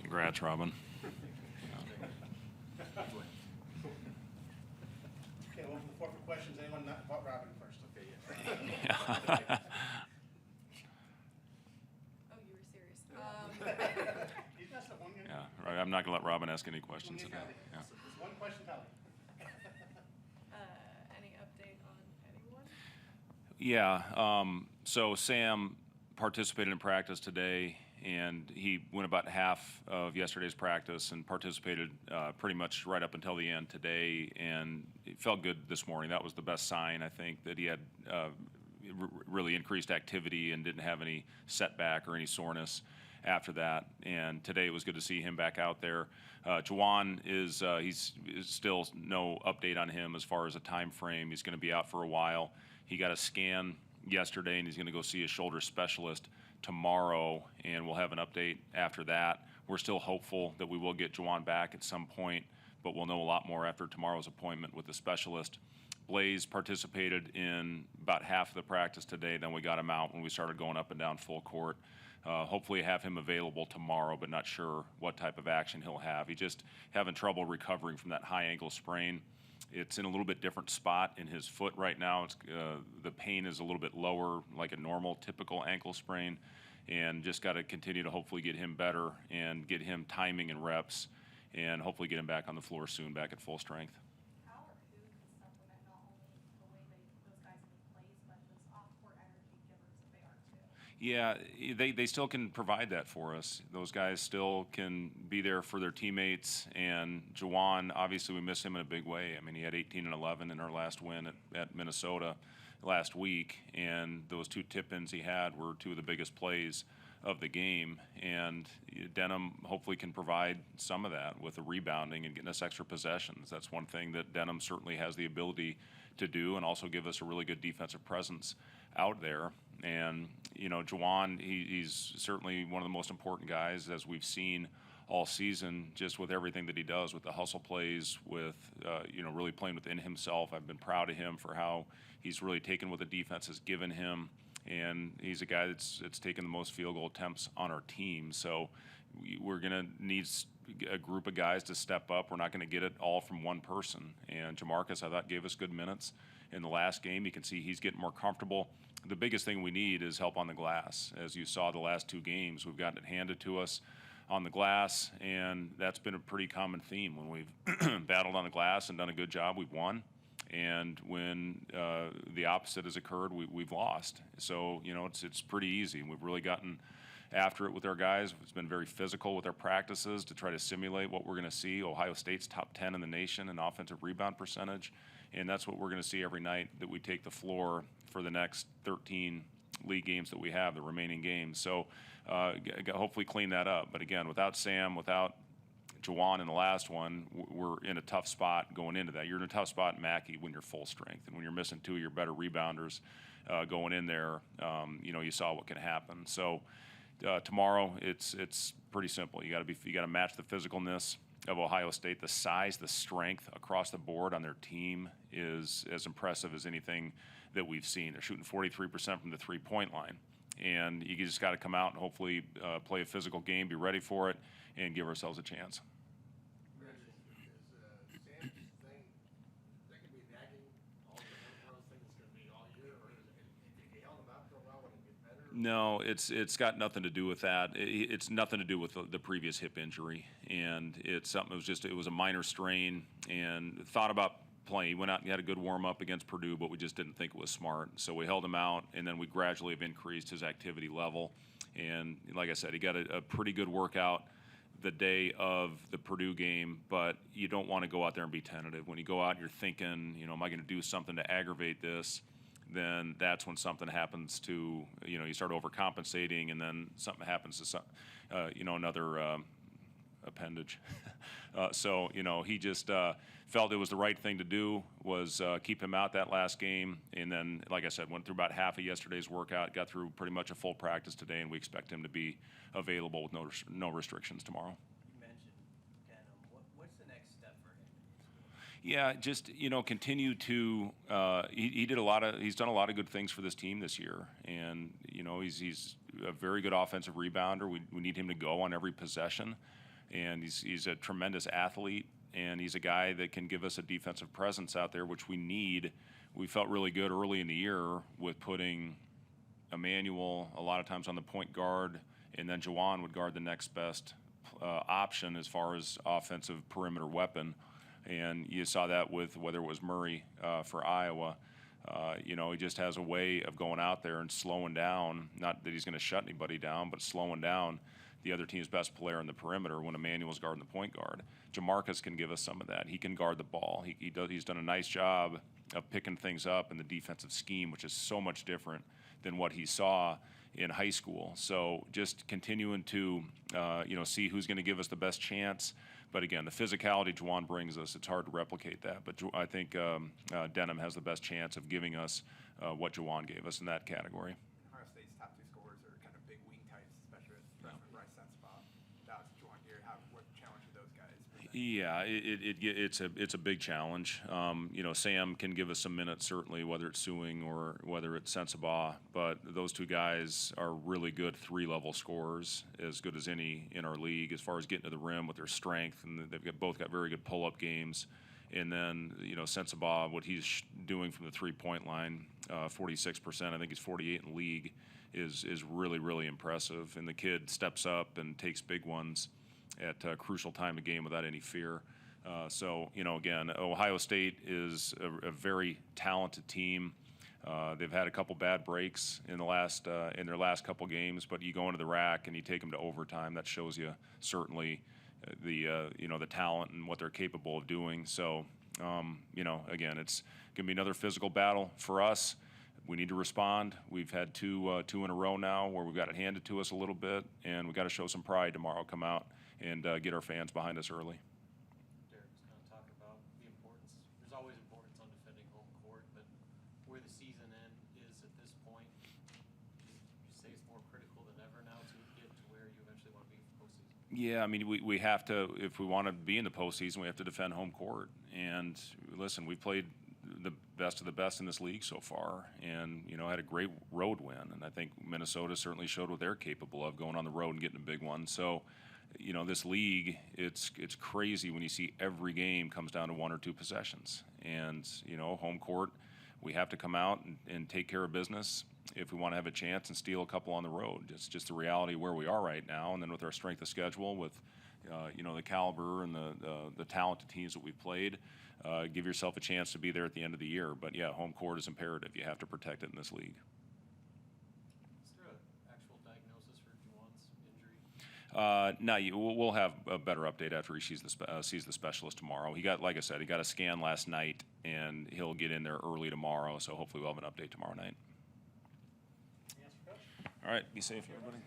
Congrats, Robin. Okay, well, before for questions, anyone not about Robin first? Okay, Yeah. Oh, you were serious. He's not the one guy. Yeah, right. I'm not going to let Robin ask any questions today. Yeah. Just one question, Kelly. Any update on anyone? Yeah, so Sam participated in practice today, and he went about half of yesterday's practice and participated pretty much right up until the end today, and it felt good this morning. That was the best sign, I think, that he had really increased activity and didn't have any setback or any soreness after that. And today it was good to see him back out there. Juwan is he's still no update on him as far as a time frame. He's going to be out for a while. He got a scan yesterday, and he's going to go see a shoulder specialist tomorrow, and we'll have an update after that. We're still hopeful that we will get Juwan back at some point, but we'll know a lot more after tomorrow's appointment with the specialist. Blaze participated in about half of the practice today. Then we got him out when we started going up and down full court. Hopefully have him available tomorrow, but not sure what type of action he'll have. He's just having trouble recovering from that high ankle sprain. It's in a little bit different spot in his foot right now. It's, the pain is a little bit lower, like a normal, typical ankle sprain, and just got to continue to hopefully get him better and get him timing and reps, and hopefully get him back on the floor soon, back at full strength. How are food and supplement not only the way those guys make plays, but those off-court energy givers that they are too? Yeah, they still can provide that for us. Those guys still can be there for their teammates. And Juwan, obviously, we miss him in a big way. I mean, he had 18 and 11 in our last win at Minnesota last week, and those two tip-ins he had were two of the biggest plays of the game. And Denham hopefully can provide some of that with the rebounding and getting us extra possessions. That's one thing that Denham certainly has the ability to do, and also give us a really good defensive presence out there. And, you know, Juwan, he's certainly one of the most important guys, as we've seen all season, just with everything that he does, with the hustle plays, with, you know, really playing within himself. I've been proud of him for how he's really taken what the defense has given him. And he's a guy that's taken the most field goal attempts on our team. So we're going to need a group of guys to step up. We're not going to get it all from one person. And Jamarcus, I thought, gave us good minutes in the last game. You can see he's getting more comfortable. The biggest thing we need is help on the glass. As you saw the last two games, we've gotten it handed to us on the glass, and that's been a pretty common theme. When we've battled on the glass and done a good job, we've won. And when the opposite has occurred, we've lost. So, you know, it's pretty easy. We've really gotten after it with our guys. It's been very physical with our practices to try to simulate what we're going to see. Ohio State's top 10 in the nation in offensive rebound percentage. And that's what we're going to see every night that we take the floor for the next 13 league games that we have, the remaining games. So hopefully clean that up. But again, without Sam, without Juwan in the last one, we're in a tough spot going into that. You're in a tough spot in Mackey when you're full strength. And when you're missing two of your better rebounders going in there, you know, you saw what can happen. So tomorrow, it's pretty simple. You got to match the physicalness of Ohio State. The size, the strength across the board on their team is as impressive as anything that we've seen. They're shooting 43% from the three-point line. And you just got to come out and hopefully play a physical game, be ready for it, and give ourselves a chance. Sam thing, that could be nagging all the thing that's going to be all year, or if you held him out for a while, would it get better? No, it's got nothing to do with that. It's nothing to do with the previous hip injury, and it's something. It was a minor strain, and thought about playing. He went out and had a good warm up against Purdue, but we just didn't think it was smart. So we held him out, and then we gradually have increased his activity level. And like I said, he got a pretty good workout the day of the Purdue game, but you don't want to go out there and be tentative. When you go out and you're thinking, you know, am I going to do something to aggravate this? Then that's when something happens to, you know, you start overcompensating, and then something happens to some, you know, another appendage. So, you know, he just felt it was the right thing to do, was keep him out that last game. And then, like I said, went through about half of yesterday's workout, got through pretty much a full practice today, and we expect him to be available with no restrictions tomorrow. You mentioned Denham. What's the next step for him? Yeah, just, you know, continue to. He's done a lot of good things for this team this year, and you know, he's a very good offensive rebounder. We need him to go on every possession. and he's a tremendous athlete, and he's a guy that can give us a defensive presence out there, which we need. We felt really good early in the year with putting Emmanuel a lot of times on the point guard, and then Juwan would guard the next best option as far as offensive perimeter weapon. And you saw that with whether it was Murray for Iowa. You know, he just has a way of going out there and slowing down, not that he's going to shut anybody down, but slowing down the other team's best player in the perimeter when Emmanuel's guarding the point guard. Jamarcus can give us some of that. He can guard the ball. He's done a nice job of picking things up in the defensive scheme, which is so much different than what he saw in high school. So just continuing to, you know, see who's going to give us the best chance. But again, the physicality Juwan brings us, it's hard to replicate that. But I think Denham has the best chance of giving us what Juwan gave us in that category. Ohio State's top two scorers are kind of big wing types, especially with freshman Bryce Sensabaugh. Without Juwan here, what challenge are those guys? Yeah, it's a big challenge. You know, Sam can give us some minutes certainly, whether it's Sewing or whether it's Sensabaugh. But those two guys are really good three-level scorers, as good as any in our league as far as getting to the rim with their strength, and both got very good pull-up games. And then, you know, Sensabaugh, what he's doing from the three-point line, 46%. I think he's 48 in the league, is really impressive. And the kid steps up and takes big ones at a crucial time of game without any fear. So, you know, again, Ohio State is a very talented team. They've had a couple bad breaks in their last couple games, but you go into the rack and you take them to overtime. That shows you certainly the you know, the talent and what they're capable of doing. So, you know, again, it's going to be another physical battle for us. We need to respond. We've had two in a row now where we've got it handed to us a little bit, and we've got to show some pride tomorrow. Come out and get our fans behind us early. Derek was kind of talking about the importance. There's always importance on defending home court, but where the season end is at this point, you say it's more critical than ever now to get to where you eventually want to be in the postseason. Yeah, I mean, we have to, if we want to be in the postseason, we have to defend home court. And listen, we played the best of the best in this league so far, and you know, had a great road win. And I think Minnesota certainly showed what they're capable of going on the road and getting a big one. So, you know, this league, it's crazy when you see every game comes down to one or two possessions. And, you know, home court, we have to come out and take care of business if we want to have a chance and steal a couple on the road. It's just the reality where we are right now. And then with our strength of schedule, with, you know, the caliber and the talented teams that we've played, give yourself a chance to be there at the end of the year. But, yeah, home court is imperative. You have to protect it in this league. Is there an actual diagnosis for Juwan's injury? No, we'll have a better update after he sees the specialist tomorrow. He got, like I said, he got a scan last night, and he'll get in there early tomorrow. So hopefully we'll have an update tomorrow night. Any else for Coach? All right, be safe, everybody.